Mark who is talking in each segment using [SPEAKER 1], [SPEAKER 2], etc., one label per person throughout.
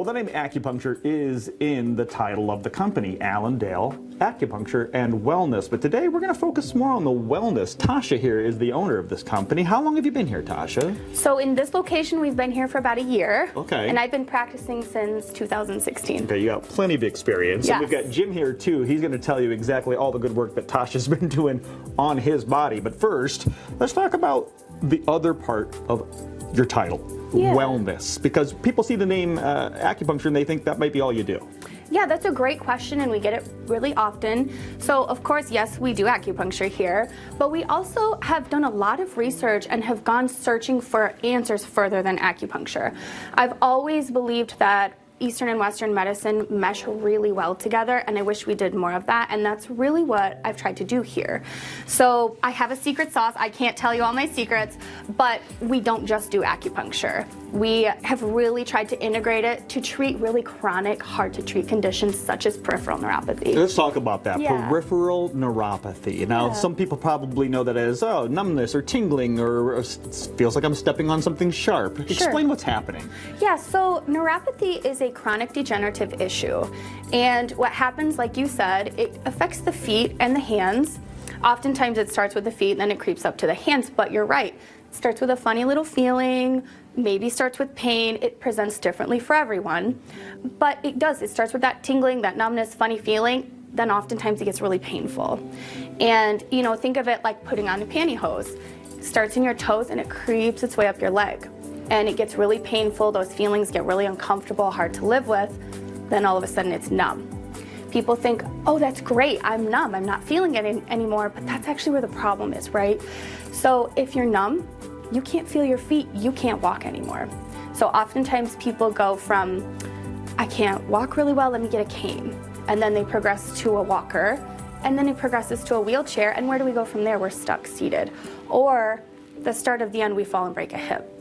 [SPEAKER 1] the name acupuncture is in the title of the company, Allendale Acupuncture and Wellness. But today we're going to focus more on the wellness. Tasha here is the owner of this company. How long have you been here, Tasha?
[SPEAKER 2] So in this location, we've been here for about a year.
[SPEAKER 1] Okay.
[SPEAKER 2] And I've been practicing since 2016.
[SPEAKER 1] Okay, you got plenty of experience.
[SPEAKER 2] Yes.
[SPEAKER 1] And we've got Jim here too. He's going to tell you exactly all the good work that Tasha's been doing on his body. But first, let's talk about the other part of your title, wellness. Because people see the name acupuncture and they think that might be all you do.
[SPEAKER 2] Yeah, that's a great question, and we get it really often. So, of course, yes, we do acupuncture here, but we also have done a lot of research and have gone searching for answers further than acupuncture. I've always believed that Eastern and Western medicine mesh really well together, and I wish we did more of that, and that's really what I've tried to do here. So I have a secret sauce. I can't tell you all my secrets, but we don't just do acupuncture. We have really tried to integrate it to treat really chronic, hard-to-treat conditions such as peripheral neuropathy.
[SPEAKER 1] Let's talk about that, peripheral neuropathy. Now, some people probably know that as numbness or tingling or feels like I'm stepping on something sharp. Explain what's happening.
[SPEAKER 2] Yeah, so neuropathy is a chronic degenerative issue. And what happens, like you said, it affects the feet and the hands. Oftentimes it starts with the feet and then it creeps up to the hands, but you're right. It starts with a funny little feeling, maybe starts with pain. It presents differently for everyone, but it does. It starts with that tingling, that numbness, funny feeling, then oftentimes it gets really painful. And, you know, think of it like putting on a pantyhose. It starts in your toes and it creeps its way up your leg. And it gets really painful, those feelings get really uncomfortable, hard to live with, then all of a sudden it's numb. People think, oh, that's great, I'm numb, I'm not feeling it anymore, but that's actually where the problem is, right? So if you're numb, you can't feel your feet, you can't walk anymore. So oftentimes people go from, I can't walk really well, let me get a cane. And then they progress to a walker, and then it progresses to a wheelchair, and where do we go from there? We're stuck seated. Or the start of the end, we fall and break a hip.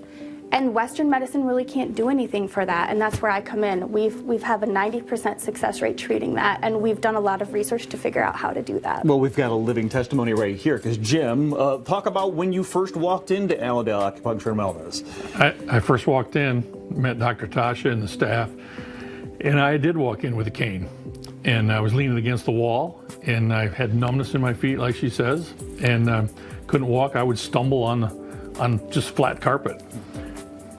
[SPEAKER 2] And Western medicine really can't do anything for that, and that's where I come in. We've have a 90% success rate treating that, and we've done a lot of research to figure out how to do that.
[SPEAKER 1] Well, we've got a living testimony right here, because Jim, talk about when you first walked into Allendale Acupuncture and Wellness.
[SPEAKER 3] I first walked in, met Dr. Tasha and the staff, and I did walk in with a cane. And I was leaning against the wall, and I had numbness in my feet, like she says, and couldn't walk. I would stumble on just flat carpet.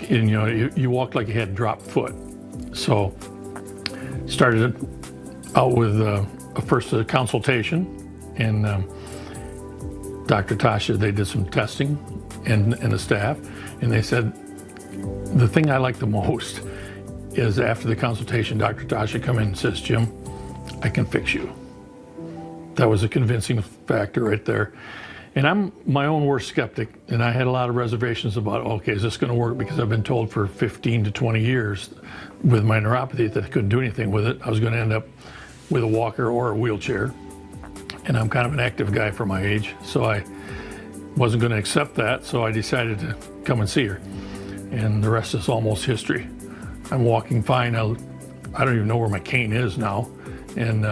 [SPEAKER 3] And you know, you walked like you had dropped foot. So started out with first a consultation, and Dr. Tasha, they did some testing, and the staff, and they said the thing I like the most is after the consultation, Dr. Tasha come in and says, Jim, I can fix you. That was a convincing factor right there. And I'm my own worst skeptic, and I had a lot of reservations about, okay, is this going to work? Because I've been told for 15 to 20 years with my neuropathy that I couldn't do anything with it. I was going to end up with a walker or a wheelchair. And I'm kind of an active guy for my age, so I wasn't going to accept that, so I decided to come and see her. And the rest is almost history. I'm walking fine. I don't even know where my cane is now. And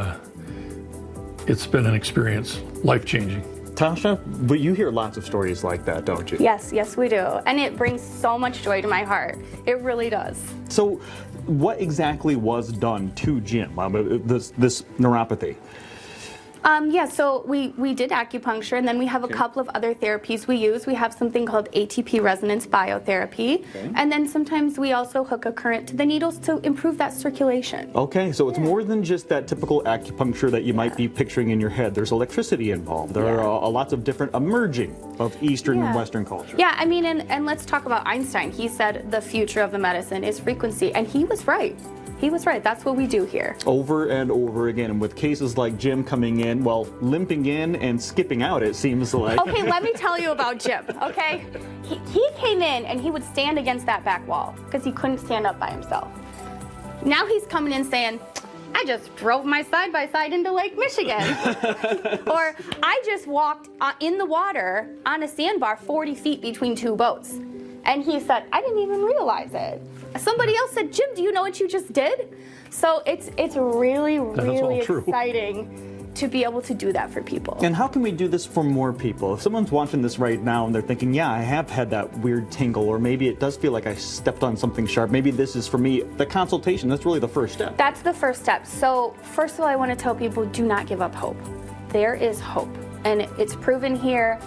[SPEAKER 3] it's been an experience, life-changing.
[SPEAKER 1] Tasha, but you hear lots of stories like that, don't you?
[SPEAKER 2] Yes, yes we do. And it brings so much joy to my heart. It really does.
[SPEAKER 1] So what exactly was done to Jim, this neuropathy?
[SPEAKER 2] Yeah, so we did acupuncture, and then we have a couple of other therapies we use. We have something called ATP resonance biotherapy, and then sometimes we also hook a current to the needles to improve that circulation.
[SPEAKER 1] Okay, so it's more than just that typical acupuncture that you might be picturing in your head. There's electricity involved. There are lots of different emerging of Eastern and Western culture.
[SPEAKER 2] Yeah, I mean, and let's talk about Einstein. He said the future of the medicine is frequency, and he was right. He was right. That's what we do here. Over
[SPEAKER 1] and over again. And with cases like Jim coming in, well, limping in and skipping out, it seems like.
[SPEAKER 2] Okay, let me tell you about Jim, okay? He came in and he would stand against that back wall because he couldn't stand up by himself. Now he's coming in saying, I just drove my side-by-side into Lake Michigan. Or I just walked in the water on a sandbar 40 feet between two boats. And he said, I didn't even realize it. Somebody else said, Jim, do you know what you just did? So it's really, really exciting to be able to do that for people.
[SPEAKER 1] And how can we do this for more people? If someone's watching this right now and they're thinking, yeah, I have had that weird tingle, or maybe it does feel like I stepped on something sharp, maybe this is for me, the consultation, that's really the first step.
[SPEAKER 2] That's the first step. So first of all, I want to tell people, do not give up hope. There is hope, and it's proven here.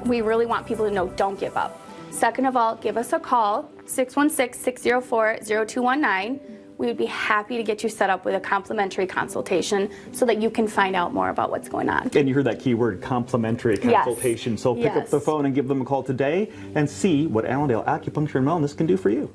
[SPEAKER 2] We really want people to know, don't give up. Second of all, give us a call, 616-604-0219. We would be happy to get you set up with a complimentary consultation so that you can find out more about what's going on.
[SPEAKER 1] And you heard that key word, complimentary consultation.
[SPEAKER 2] Yes.
[SPEAKER 1] So pick up the phone and give them a call today and see what Allendale Acupuncture and Wellness can do for you.